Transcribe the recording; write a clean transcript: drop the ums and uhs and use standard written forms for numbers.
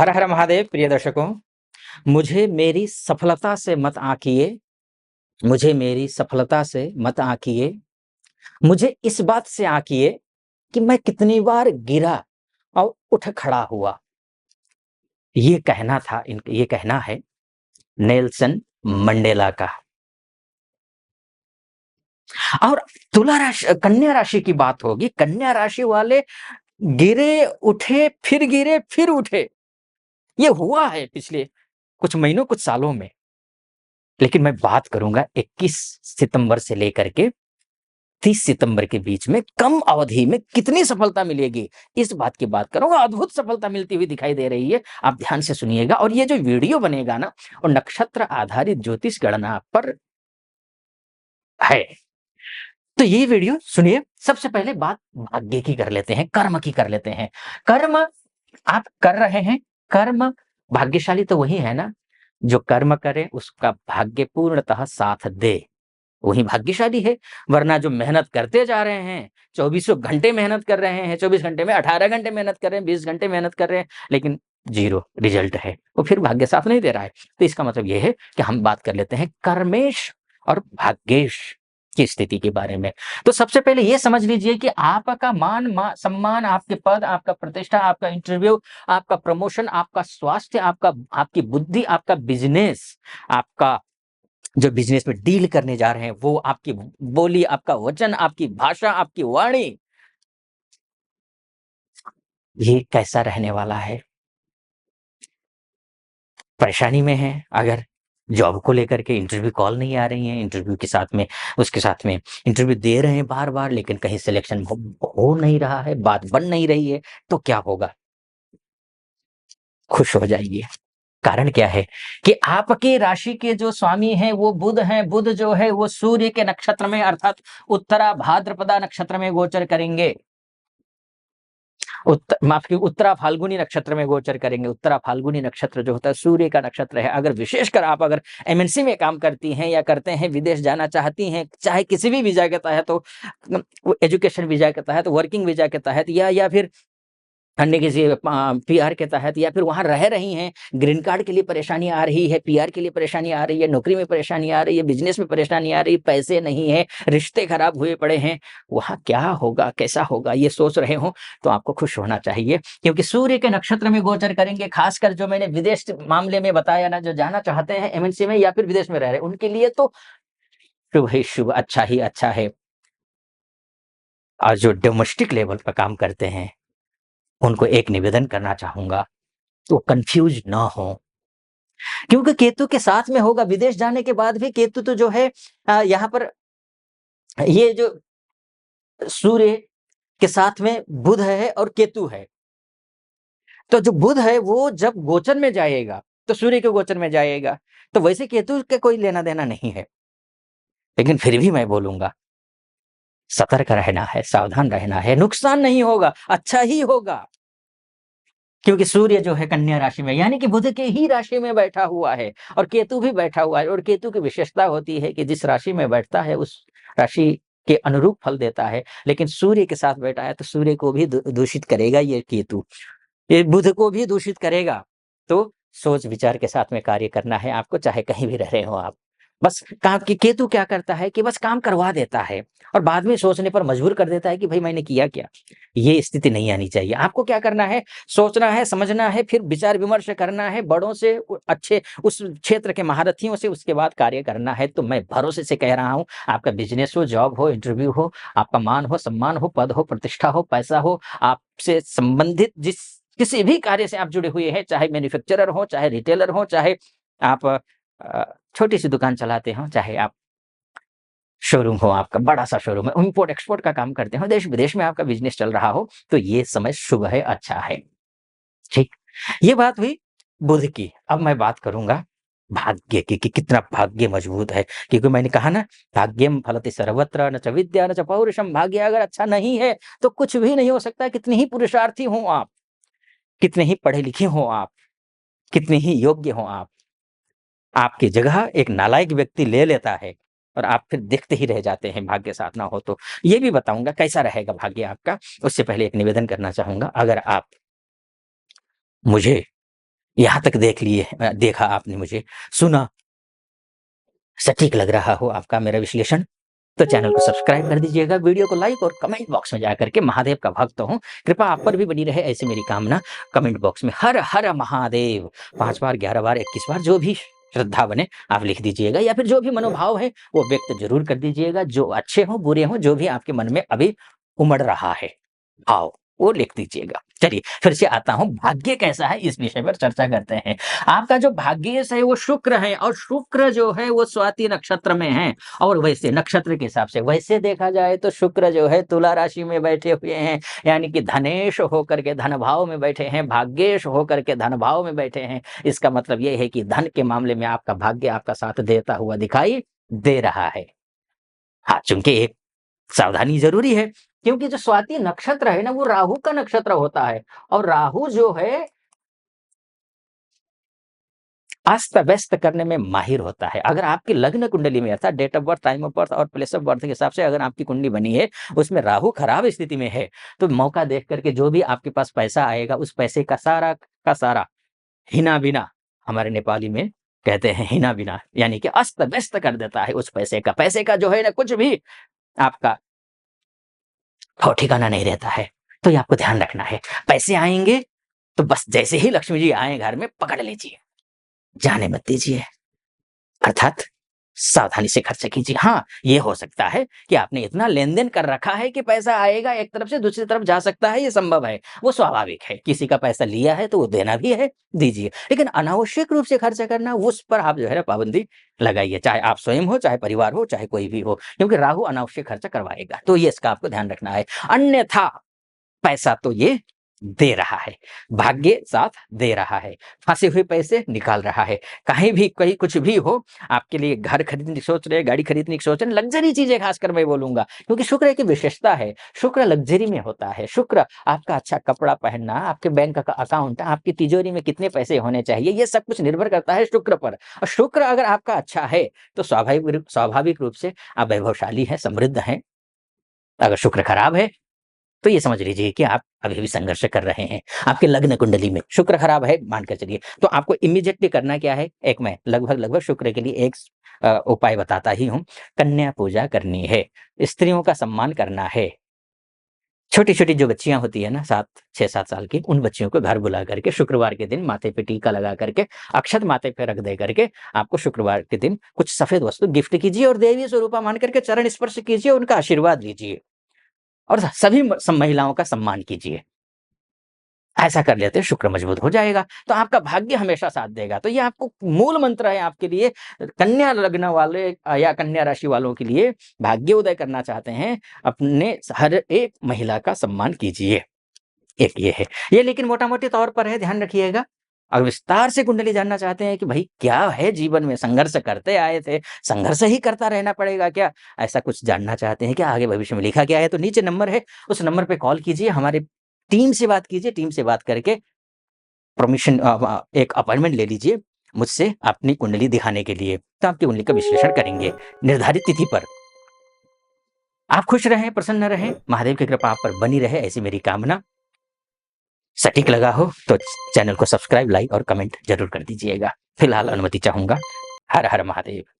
हर हर महादेव। प्रिय दर्शकों, मुझे मेरी सफलता से मत आंकिए, मुझे मेरी सफलता से मत आंकिए, मुझे इस बात से आंकिए कि मैं कितनी बार गिरा और उठ खड़ा हुआ। ये कहना है नेल्सन मंडेला का। और कन्या राशि की बात होगी। कन्या राशि वाले गिरे उठे, फिर गिरे फिर उठे। ये हुआ है पिछले कुछ महीनों, कुछ सालों में। लेकिन मैं बात करूंगा 21 सितंबर से लेकर के 30 सितंबर के बीच में कम अवधि में कितनी सफलता मिलेगी, इस बात की बात करूंगा। अद्भुत सफलता मिलती हुई दिखाई दे रही है। आप ध्यान से सुनिएगा। और ये जो वीडियो बनेगा ना, वो नक्षत्र आधारित ज्योतिष गणना पर है। तो ये वीडियो सुनिए। सबसे पहले बात भाग्य की कर लेते हैं, कर्म की कर लेते हैं। कर्म आप कर रहे हैं। कर्म भाग्यशाली तो वही है ना जो कर्म करे, उसका भाग्य पूर्णतः साथ दे, वही भाग्यशाली है। वरना जो मेहनत करते जा रहे हैं, 24 घंटे मेहनत कर रहे हैं, 24 घंटे में 18 घंटे मेहनत कर रहे हैं, 20 घंटे मेहनत कर रहे हैं, लेकिन जीरो रिजल्ट है, वो फिर भाग्य साथ नहीं दे रहा है। तो इसका मतलब ये है कि हम बात कर लेते हैं कर्मेश और भाग्येश की स्थिति के बारे में। तो सबसे पहले ये समझ लीजिए कि आपका सम्मान, आपके पद, आपका प्रतिष्ठा, आपका इंटरव्यू, आपका प्रमोशन, आपका स्वास्थ्य, आपकी बुद्धि, आपका बिजनेस, आपका जो बिजनेस में डील करने जा रहे हैं, वो आपकी बोली, आपका वचन, आपकी भाषा, आपकी वाणी, ये कैसा रहने वाला है। परेशानी में है अगर जॉब को लेकर के इंटरव्यू कॉल नहीं आ रही है, इंटरव्यू के साथ में उसके साथ में इंटरव्यू दे रहे हैं बार बार, लेकिन कहीं सिलेक्शन हो नहीं रहा है, बात बन नहीं रही है, तो क्या होगा? खुश हो जाइए। कारण क्या है कि आपकी राशि के जो स्वामी हैं वो बुध हैं। बुध जो है वो सूर्य के नक्षत्र में अर्थात उत्तरा भाद्रपदा नक्षत्र में गोचर करेंगे। उत्तरा फाल्गुनी नक्षत्र में गोचर करेंगे। उत्तरा फाल्गुनी नक्षत्र जो होता है सूर्य का नक्षत्र है। अगर विशेषकर आप अगर एमएनसी में काम करती हैं या करते हैं, विदेश जाना चाहती हैं, चाहे किसी भी वीजा के तहत हो, एजुकेशन वीजा के तहत, वर्किंग वीजा के तहत, या फिर अन्य किसी पीआर के तहत, या फिर वहां रह रही हैं, ग्रीन कार्ड के लिए परेशानी आ रही है, पीआर के लिए परेशानी आ रही है, नौकरी में परेशानी आ रही है, बिजनेस में परेशानी आ रही है, पैसे नहीं है, रिश्ते खराब हुए पड़े हैं, वहां क्या होगा, कैसा होगा, ये सोच रहे हो तो आपको खुश होना चाहिए, क्योंकि सूर्य के नक्षत्र में गोचर करेंगे। खासकर जो मैंने विदेश मामले में बताया ना, जो जाना चाहते हैं एमएनसी में या फिर विदेश में रह रहे हैं, उनके लिए तो शुभ ही शुभ, अच्छा ही अच्छा है। और जो डोमेस्टिक लेवल पर काम करते हैं, उनको एक निवेदन करना चाहूंगा, तो कंफ्यूज ना हो, क्योंकि केतु के साथ में होगा। विदेश जाने के बाद भी केतु तो जो है यहाँ पर, ये जो सूर्य के साथ में बुध है और केतु है, तो जो बुध है वो जब गोचर में जाएगा तो सूर्य के गोचर में जाएगा, तो वैसे केतु के कोई लेना देना नहीं है। लेकिन फिर भी मैं बोलूंगा, सतर्क रहना है, सावधान रहना है। नुकसान नहीं होगा, अच्छा ही होगा, क्योंकि सूर्य जो है कन्या राशि में, यानी कि बुध के ही राशि में बैठा हुआ है, और केतु भी बैठा हुआ है। और केतु की विशेषता होती है कि जिस राशि में बैठता है उस राशि के अनुरूप फल देता है। लेकिन सूर्य के साथ बैठा है तो सूर्य को भी दूषित करेगा ये केतु, ये बुध को भी दूषित करेगा। तो सोच विचार के साथ में कार्य करना है आपको, चाहे कहीं भी रह रहे हो आप। बस काम की केतु क्या करता है कि बस काम करवा देता है और बाद में सोचने पर मजबूर कर देता है कि भाई मैंने किया क्या। ये स्थिति नहीं आनी चाहिए। आपको क्या करना है, सोचना है, समझना है, फिर विचार विमर्श करना है, बड़ों से, अच्छे उस क्षेत्र के महारथियों से, उसके बाद कार्य करना है। तो मैं भरोसे से कह रहा हूं, आपका बिजनेस हो, जॉब हो, इंटरव्यू हो, आपका मान हो, सम्मान हो, पद हो, प्रतिष्ठा हो, पैसा हो, आपसे संबंधित जिस किसी भी कार्य से आप जुड़े हुए हैं, चाहे मैन्युफैक्चरर हो, चाहे रिटेलर हो, चाहे आप छोटी सी दुकान चलाते हो, चाहे आप शोरूम हो, आपका बड़ा सा शोरूम है, इंपोर्ट एक्सपोर्ट का काम करते हो, देश विदेश में आपका बिजनेस चल रहा हो, तो ये समय शुभ है, अच्छा है। ठीक, ये बात हुई बुध की। अब मैं बात करूंगा भाग्य की कि कितना भाग्य मजबूत है, क्योंकि मैंने कहा ना, भाग्यम फलति सर्वत्र न च विद्या न च पौरुषम। भाग्य अगर अच्छा नहीं है तो कुछ भी नहीं हो सकता। कितने ही पुरुषार्थी हो आप, कितने ही पढ़े लिखे हो आप, कितने ही योग्य हो आप, आपकी जगह एक नालायक व्यक्ति ले लेता है और आप फिर देखते ही रह जाते हैं, भाग्य साथ ना हो तो। ये भी बताऊंगा कैसा रहेगा भाग्य आपका। उससे पहले एक निवेदन करना चाहूंगा, अगर आप मुझे यहाँ तक देखा आपने मुझे, सुना, सटीक लग रहा हो आपका मेरा विश्लेषण, तो चैनल को सब्सक्राइब कर दीजिएगा, वीडियो को लाइक और कमेंट बॉक्स में जाकर के महादेव का भक्त हूँ, कृपा आप पर भी बनी रहे ऐसी मेरी कामना। कमेंट बॉक्स में हर हर महादेव 5 बार, 11 बार, 21 बार जो भी श्रद्धा बने आप लिख दीजिएगा, या फिर जो भी मनोभाव है वो व्यक्त जरूर कर दीजिएगा, जो अच्छे हों बुरे हों, जो भी आपके मन में अभी उमड़ रहा है भाव वो लिख दीजिएगा। चलिए फिर से आता हूँ, भाग्य कैसा है इस विषय पर चर्चा करते हैं। आपका जो भाग्येश है वो शुक्र है, और शुक्र जो है वो स्वाति नक्षत्र में है, और वैसे नक्षत्र के हिसाब से वैसे देखा जाए तो शुक्र जो है तुला राशि में बैठे हुए हैं, यानी कि धनेश होकर के धन भाव में बैठे हैं, भाग्येश होकर के धन भाव में बैठे हैं। इसका मतलब ये है कि धन के मामले में आपका भाग्य आपका साथ देता हुआ दिखाई दे रहा है। हाँ, चूंकि एक सावधानी जरूरी है, क्योंकि जो स्वाति नक्षत्र है ना वो राहु का नक्षत्र होता है, और राहु जो है अस्त व्यस्त करने में माहिर होता है। अगर आपकी लग्न कुंडली में अर्थात date of birth, time of birth और प्लेस ऑफ बर्थ के हिसाब से अगर आपकी कुंडली बनी है, उसमें राहु खराब स्थिति में है, तो मौका देख करके जो भी आपके पास पैसा आएगा उस पैसे का सारा हिना बिना, हमारे नेपाली में कहते हैं हिना बिना, यानी कि अस्त व्यस्त कर देता है उस पैसे का जो है ना कुछ भी आपका ठौ ठिकाना नहीं रहता है। तो ये आपको ध्यान रखना है। पैसे आएंगे तो बस जैसे ही लक्ष्मी जी आए घर में पकड़ लीजिए, जाने मत दीजिए, अर्थात सावधानी से खर्चा कीजिए। हाँ, ये हो सकता है कि आपने इतना लेन-देन कर रखा है कि पैसा आएगा एक तरफ से दूसरी तरफ जा सकता है, ये संभव है, वो स्वाभाविक है। किसी का पैसा लिया है तो वो देना भी है, दीजिए। लेकिन अनावश्यक रूप से खर्चा करना उस पर आप जो है ना पाबंदी लगाइए, चाहे आप स्वयं हो, चाहे परिवार हो, चाहे कोई भी हो, क्योंकि राहु अनावश्यक खर्चा करवाएगा। तो ये इसका आपको ध्यान रखना है। अन्यथा पैसा तो ये दे रहा है, भाग्य साथ दे रहा है, फंसे हुए पैसे निकाल रहा है। कहीं भी कहीं कुछ भी हो, आपके लिए घर खरीदने की सोच रहे हैं, गाड़ी खरीदने की सोच रहे हैं, लग्जरी चीजें खासकर मैं बोलूंगा, क्योंकि शुक्र एक विशेषता है, शुक्र लग्जरी में होता है। शुक्र आपका अच्छा कपड़ा पहनना, आपके बैंक का अकाउंट, आपकी तिजोरी में कितने पैसे होने चाहिए, ये सब कुछ निर्भर करता है शुक्र पर। और शुक्र अगर आपका अच्छा है तो स्वाभाविक रूप से आप वैभवशाली हैं, समृद्ध हैं। अगर शुक्र खराब है तो ये समझ लीजिए कि आप अभी भी संघर्ष कर रहे हैं। आपके लग्न कुंडली में शुक्र खराब है मानकर चलिए, तो आपको इमीडिएटली करना क्या है, एक मैं लगभग शुक्र के लिए एक उपाय बताता ही हूँ। कन्या पूजा करनी है, स्त्रियों का सम्मान करना है। छोटी-छोटी जो बच्चियाँ होती है ना 6-7 साल की, उन बच्चियों को घर बुला करके शुक्रवार के दिन माथे पे टीका लगा करके, अक्षत माथे पे रख दे करके, आपको शुक्रवार के दिन कुछ सफेद वस्तु गिफ्ट कीजिए और देवी स्वरूपा मान करके चरण स्पर्श कीजिए, उनका आशीर्वाद लीजिए। और सभी सब महिलाओं का सम्मान कीजिए। ऐसा कर लेते हैं, शुक्र मजबूत हो जाएगा, तो आपका भाग्य हमेशा साथ देगा। तो ये आपको मूल मंत्र है आपके लिए, कन्या लग्न वाले या कन्या राशि वालों के लिए, भाग्य उदय करना चाहते हैं, अपने हर एक महिला का सम्मान कीजिए। एक ये है, ये लेकिन मोटा-मोटी तौर पर है, ध्यान रखिएगा। अगर विस्तार से कुंडली जानना चाहते हैं कि भाई क्या है जीवन में, संघर्ष करते आए थे, संघर्ष ही करता रहना पड़ेगा क्या? ऐसा कुछ जानना चाहते हैं क्या? आगे भविष्य में लिखा गया है, तो नीचे नंबर है, उस नंबर पे कॉल कीजिए, हमारे टीम से बात कीजिए, टीम से बात करके परमिशन एक अपॉइंटमेंट ले लीजिए मुझसे अपनी कुंडली दिखाने के लिए, तो आपकी कुंडली का विश्लेषण करेंगे निर्धारित तिथि पर। आप खुश रहें, प्रसन्न रहें, महादेव की कृपा आप पर बनी रहे ऐसी मेरी कामना। सटीक लगा हो तो चैनल को सब्सक्राइब, लाइक और कमेंट जरूर कर दीजिएगा। फिलहाल अनुमति चाहूंगा। हर हर महादेव।